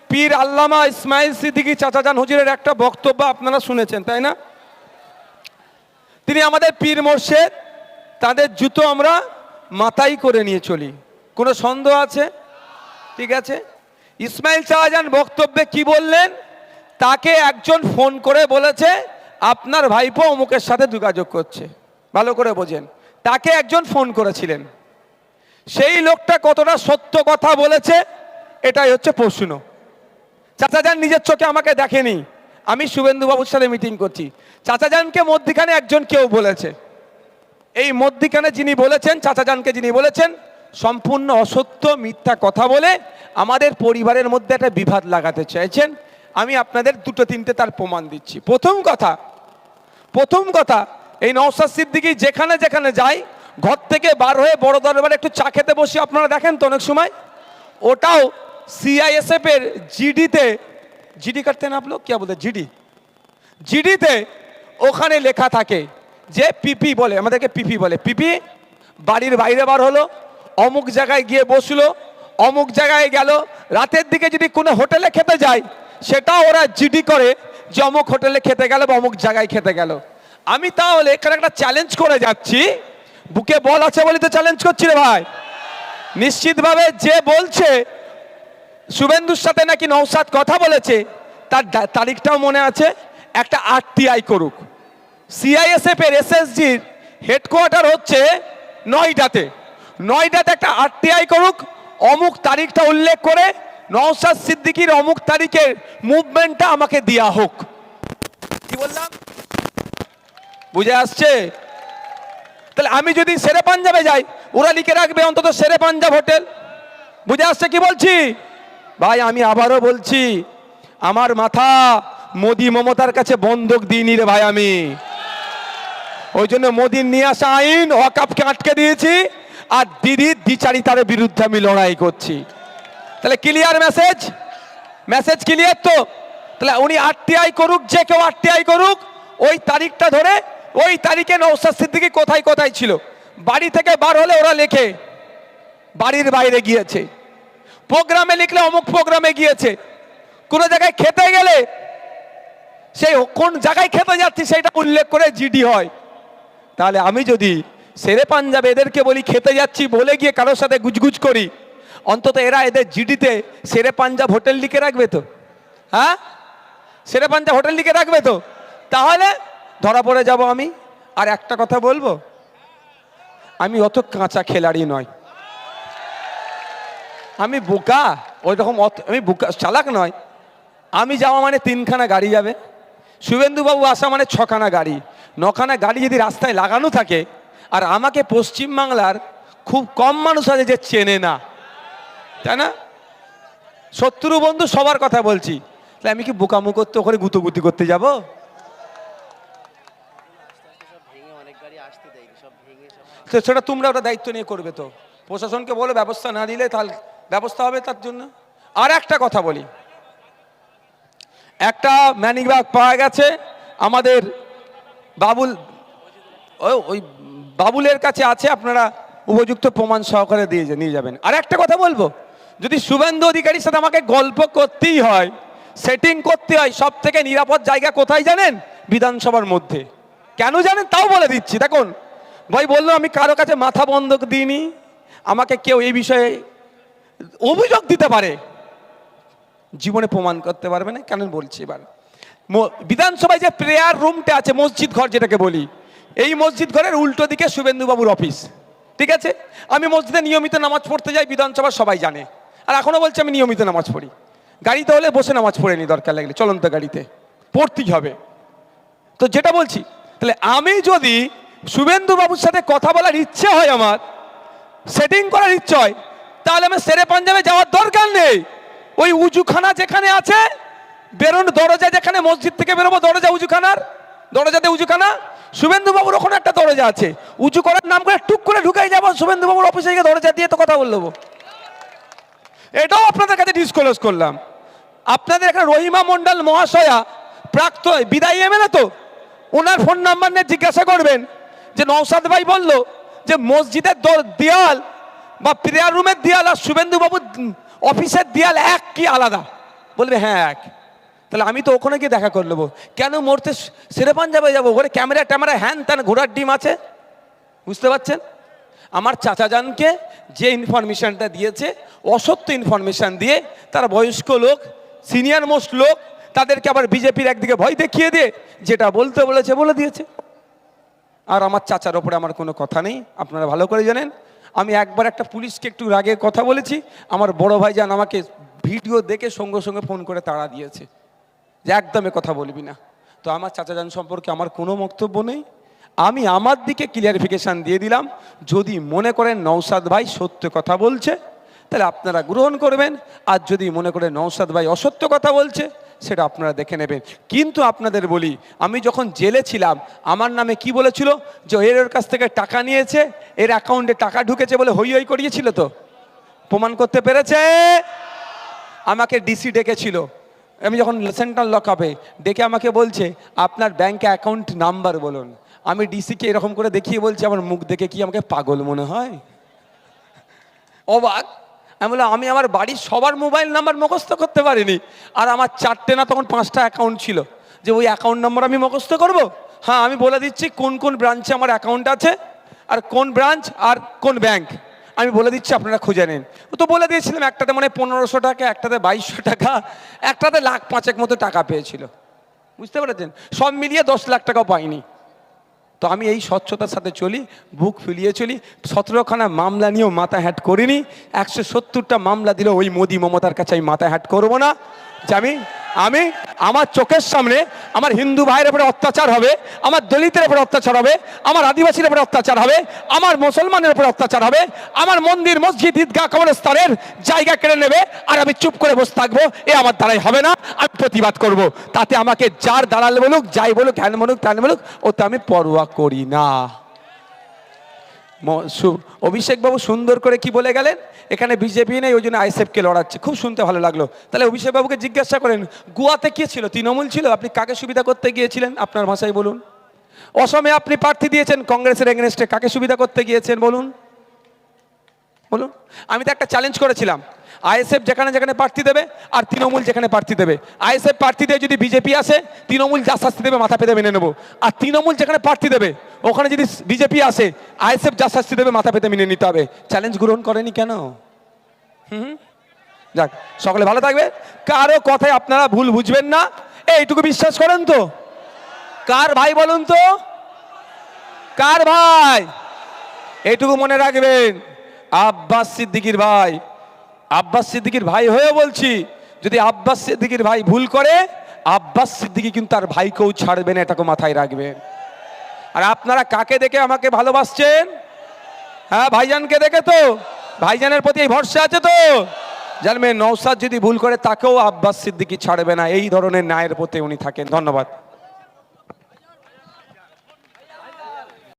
পীর আল্লামা ইসমাইল সিদ্দিকী চাচাজান হুজুরের একটা বক্তব্য আপনারা শুনেছেন, তাই না? তিনি আমাদের পীর মোর্শেদ, তাদের জুতো আমরা মাথায় করে নিয়ে চলি, কোনো সন্দেহ আছে? ঠিক আছে, ইসমাইল চাচাজান বক্তব্যে কি বললেন? তাকে একজন ফোন করে বলেছে আপনার ভাইপো অমুকের সাথে যোগাযোগ করছে। ভালো করে বোঝেন, তাকে একজন ফোন করেছিলেন। সেই লোকটা কতটা সত্য কথা বলেছে এটাই হচ্ছে প্রশ্ন। চাচাজান নিজের চোখে আমাকে দেখেনি, আমি শুভেন্দুবাবুর সাথে মিটিং করছি। চাচাজানকে মধ্যিখানে একজন কেউ বলেছে, এই মধ্যিখানে যিনি বলেছেন, চাচাজানকে যিনি বলেছেন, সম্পূর্ণ অসত্য মিথ্যা কথা বলে আমাদের পরিবারের মধ্যে একটা বিভাদ লাগাতে চাইছেন। আমি আপনাদের দুটো তিনটে তার প্রমাণ দিচ্ছি। প্রথম কথা এই নওশাদ সিদ্দিকী যেখানে যেখানে যায়, ঘর থেকে বার হয়ে বড় দরবারে একটু চা খেতে বসে আপনারা দেখেন তো অনেক সময়, ওটাও CISF এর জিডিতে, জিডি করতে না আপলোক কে বলতে, জিডিতে ওখানে লেখা থাকে যে পিপি বলে, আমাদেরকে পিপি বলে, পিপি বাড়ির বাইরে বার হলো, অমুক জায়গায় গিয়ে বসলো, অমুক জায়গায় গেল, রাতের দিকে যদি কোনো হোটেলে খেতে যায় সেটাও ওরা জিডি করে যে অমুক হোটেলে খেতে গেল বা অমুক জায়গায় খেতে গেল। আমি তাহলে এখানে একটা চ্যালেঞ্জ করে যাচ্ছি, বুকে বল আছে বলে তো চ্যালেঞ্জ করছি রে ভাই। নিশ্চিতভাবে যে বলছে শুভেন্দুর সাথে নাকি নওশাদ কথা বলেছে, তার তারিখটাও মনে আছে, একটা RTI করুক। CISF এর SSGর হেডকোয়ার্টার হচ্ছে নয়ডাতে একটা RTI করুক, অমুক তারিখটা উল্লেখ করে নওশাদ সিদ্দিকীর অমুক তারিখের মুভমেন্টটা আমাকে দেয়া হোক। কি বললাম, বুঝে আসছে? তাহলে আমি যদি শেরে পাঞ্জাবে যাই, ওরা লিখে রাখবে অন্তত শেরে পাঞ্জাব হোটেল। বুঝে আসছে কি বলছি ভাই? আমি আবারও বলছি, আমার মাথা মোদি মমতার কাছে বন্ধক দিইনি রে ভাই। আমি ওই জন্য মোদির নিয়ে আসা আইন ওয়াকফকে আটকে দিয়েছি, আর দিদির দ্বিচারিতার বিরুদ্ধে আমি লড়াই করছি। তাহলে ক্লিয়ার মেসেজ ক্লিয়ার তো? তাহলে উনি RTI করুক, যে কেউ RTI করুক, ওই তারিখটা ধরে, ওই তারিখে নওশাদ সিদ্দিকী কোথায় কোথায় ছিল। বাড়ি থেকে বার হলে ওরা লেখে বাড়ির বাইরে গিয়েছে, প্রোগ্রামে লিখলে অমুক প্রোগ্রামে গিয়েছে, কোন জায়গায় খেতে গেলে সেই কোন জায়গায় খেতে যাচ্ছি সেটা উল্লেখ করে জিডি হয়। তাহলে আমি যদি শেরে পাঞ্জাবে এদেরকে বলি খেতে যাচ্ছি বলে গিয়ে কারোর সাথে গুজগুজ করি, অন্তত এরা এদের জিডিতে শেরে পাঞ্জাব হোটেল লিখে রাখবে তো? হ্যাঁ, শেরে পাঞ্জাব হোটেল লিখে রাখবে তো? তাহলে ধরা পড়ে যাব আমি। আর একটা কথা বলবো, আমি অত কাঁচা খেলাড়ি নয়, আমি বোকা ওই রকম, আমি বোকা চালাক নয়। আমি যাওয়া মানে 3খানা গাড়ি যাবে, শুভেন্দুবাবু আসা মানে 6খানা গাড়ি, 9খানা গাড়ি যদি রাস্তায় লাগানো থাকে, আর আমাকে পশ্চিমবাংলার খুব কম মানুষ আছে যে চেনে না, তাই না? শত্রু বন্ধু সবার কথা বলছি, তাহলে আমি কি বোকামো করতে ওখানে গুতোগুতি করতে যাব? সেটা তোমরা ওটা দায়িত্ব নিয়ে করবে তো, প্রশাসনকে বলো ব্যবস্থা না দিলে তাহলে ব্যবস্থা হবে তার জন্য। আর একটা কথা বলি, একটা ম্যানিং ব্যাগ পাওয়া গেছে আমাদের বাবুল, ওই বাবুলের কাছে আছে, আপনারা উপযুক্ত প্রমাণ সহকারে নিয়ে যাবেন। আর একটা কথা বলবো, যদি শুভেন্দু অধিকারীর সাথে আমাকে গল্প করতেই হয়, সেটিং করতে হয়, সব থেকে নিরাপদ জায়গা কোথায় জানেন? বিধানসভার মধ্যে। কেন জানেন? তাও বলে দিচ্ছি। দেখুন ভাই, বললো আমি কারো কাছে মাথা বন্ধক দিইনি, আমাকে কেউ এই বিষয়ে অভিযোগ দিতে পারে, জীবনে প্রমাণ করতে পারবে না। কেন বলছি এবার, বিধানসভায় যে প্রেয়ার রুমটা আছে, মসজিদ ঘর যেটাকে বলি, এই মসজিদ ঘরের উল্টো দিকে শুভেন্দুবাবুর অফিস। ঠিক আছে, আমি মসজিদে নিয়মিত নামাজ পড়তে যাই, বিধানসভা সবাই জানে, আর এখনো বলছি আমি নিয়মিত নামাজ পড়ি। গাড়িতে হলে বসে নামাজ পড়ে নি, দরকার লাগলে চলন্ত গাড়িতে পড়তেই হবে। তো যেটা বলছি, তাহলে আমি যদি শুভেন্দুবাবুর সাথে কথা বলার ইচ্ছে হয়, আমার সেটিং করার ইচ্ছে হয়, তাহলে আমি শেরে পাঞ্জাবে যাওয়ার দরকার নেই। ওই উজুখানা যেখানে আছে, বেরোনো দরজা যেখানে, মসজিদ থেকে বেরোবো দরজা, উজুখানার দরজাতে উজুখানা, শুভেন্দুবাবুর ওখানে একটা দরজা আছে, উঁচু করার নাম করে টুক করে ঢুকাই যাবো, শুভেন্দুবাবুর অফিসে গিয়ে দরজা দিয়ে তো কথা বলবো। এটাও আপনাদের কাছে ডিসক্লোজ করলাম। আপনাদের এখানে রহিমা মন্ডল মহাশয়া প্রাক্তন বিদায়ী এমএলএ, তো ওনার ফোন নাম্বার নিয়ে জিজ্ঞাসা করবেন যে নওশাদ ভাই বলল যে মসজিদের দেয়াল বা প্রেয়ার রুমের দেয়াল আর শুভেন্দুবাবুর অফিসের দেয়াল এক কি আলাদা? বলবে হ্যাঁ এক। তাহলে আমি তো ওখানে গিয়ে দেখা করে নেবো, কেন মরতে সেরে পাঞ্জাবে যাবো? ওখানে ক্যামেরা ট্যামেরা হ্যান ত্যান ঘোড়ার ডিম আছে, বুঝতে পারছেন? আমার চাচাজানকে যে ইনফরমেশনটা দিয়েছে, অসত্য ইনফরমেশন দিয়ে, তারা বয়স্ক লোক, সিনিয়র মোস্ট লোক, তাদেরকে আবার বিজেপির একদিকে ভয় দেখিয়ে দিয়ে যেটা বলতে বলেছে বলে দিয়েছে। আর আমার চাচার ওপরে আমার কোনো কথা নেই, আপনারা ভালো করে জানেন। আমি একবার একটা পুলিশকে একটু রাগে কথা বলেছি, আমার বড় ভাইজান আমাকে ভিডিও দেখে সঙ্গে সঙ্গে ফোন করে তাড়া দিয়েছে যে একদমই কথা বলবি না। তো আমার চাচাজান সম্পর্কে আমার কোনো বক্তব্য নেই, আমি আমার দিকে ক্লিয়ারিফিকেশান দিয়ে দিলাম। যদি মনে করেন নওশাদ ভাই সত্য কথা বলছে তাহলে আপনারা গ্রহণ করবেন, আর যদি মনে করেন নওশাদ ভাই অসত্য কথা বলছে সেটা আপনারা দেখে নেবেন। কিন্তু আপনাদের বলি, আমি যখন জেলে ছিলাম আমার নামে কি বলেছিল, যে এর কাছ থেকে টাকা নিয়েছে, এর অ্যাকাউন্টে টাকা ঢুকেছে বলে হই হই করিয়েছিল, তো প্রমাণ করতে পেরেছে। আমাকে ডিসি ডেকেছিল, আমি যখন সেন্ট্রাল লকআপে, ডেকে আমাকে বলছে আপনার ব্যাংকে অ্যাকাউন্ট নাম্বার বলুন। আমি ডিসিকে এরকম করে দেখিয়ে বলছি, আমার মুখ দেখে কি আমাকে পাগল মনে হয়? অবাক। আমি বললাম আমি আমার বাড়ির সবার মোবাইল নাম্বার মুখস্থ করতে পারিনি, আর আমার 4টে না তখন 5টা অ্যাকাউন্ট ছিল, যে ওই অ্যাকাউন্ট নাম্বার আমি মুখস্থ করব? হ্যাঁ, আমি বলে দিচ্ছি কোন কোন ব্রাঞ্চে আমার অ্যাকাউন্ট আছে, আর কোন ব্রাঞ্চ আর কোন ব্যাংক আমি বলে দিচ্ছি, আপনারা খুঁজে নিন। তো বলে দিয়েছিলাম, একটাতে মানে 1500 টাকা, একটাতে 2200 টাকা, একটাতে 1,05,000 মতো টাকা পেয়েছিল, বুঝতে পেরেছেন? সব মিলিয়ে 10 লাখ টাকাও পাইনি। তো আমি এই স্বচ্ছতার সাথে চলি, বুক ফুলিয়ে চলি। 17খানা মামলা নিয়েও মাথা হ্যাট করিনি, 170টা মামলা দিলেও ওই মোদি মমতার কাছে আমি মাথা হ্যাট করবো না যে আমি আমার চোখের সামনে আমার হিন্দু ভাইয়ের উপরে অত্যাচার হবে, আমার দলিতের উপরে অত্যাচার হবে, আমার আদিবাসীর উপরে অত্যাচার হবে, আমার মুসলমানের উপরে অত্যাচার হবে, আমার মন্দির মসজিদ ঈদগাহ কবরস্থানের জায়গা কেড়ে নেবে, আর আমি চুপ করে বসে থাকবো, এ আমার দ্বারাই হবে না। আমি প্রতিবাদ করব, তাতে আমাকে যার দালাল বলুক, যাই বলুক, হ্যান বলুক, ত্যান বলুক, ওতে আমি পরোয়া করি না। অভিষেক বাবু সুন্দর করে কি বলে গেলেন, এখানে বিজেপি নেই ওই জন্য আইএসএফকে লড়াচ্ছে, খুব শুনতে ভালো লাগলো। তাহলে অভিষেক বাবুকে জিজ্ঞাসা করেন, গোয়াতে কে ছিল? তৃণমূল ছিল, আপনি কাকে সুবিধা করতে গিয়েছিলেন? আপনার ভাষায় বলুন। অসমে আপনি প্রার্থী দিয়েছেন কংগ্রেসের এগেনস্টে, কাকে সুবিধা করতে গিয়েছেন বলুন? বলুন। আমি তো একটা চ্যালেঞ্জ করেছিলাম, আইএসএফ যেখানে যেখানে প্রার্থী দেবে আর তৃণমূল যেখানে প্রার্থী দেবে, আইএসএফ প্রার্থী দিয়ে যদি বিজেপি আসে, তৃণমূল যা শাস্তি দেবে মাথা পেতে মেনে নেবো, আর তৃণমূল যেখানে প্রার্থী দেবে ওখানে যদি বিজেপি আসে, আইএসএফ যা শাস্তি দেবে মাথা পেতে মেনে নিতে হবে। চ্যালেঞ্জ গ্রহণ করেনি কেন? যাক, সকলে ভালো থাকবে, কারো কথায় আপনারা ভুল বুঝবেন না, এইটুকু বিশ্বাস করেন তো? কার ভাই বলুন তো? কার ভাই? এইটুকু মনে রাখবেন, আব্বাস সিদ্দিকীর ভাই। আব্বাস সিদ্দিকীর ভাই হয়ে বলছি, যদি আব্বাস সিদ্দিকীর ভাই ভুল করে, আব্বাস সিদ্দিকী কিন্তু তার ভাইকেও ছাড়বে না, এটাকে মাথায় রাখবেন। আর আপনারা কাকে দেখে আমাকে ভালোবাসছেন? হ্যাঁ, ভাইজানকে দেখে তো? ভাইজানের প্রতি এই ভরসা আছে তো? জানবেন নওশাদ যদি ভুল করে তাকেও আব্বাস সিদ্দিকী ছাড়বে না, এই ধরনের ন্যায়ের প্রতি উনি থাকেন। ধন্যবাদ।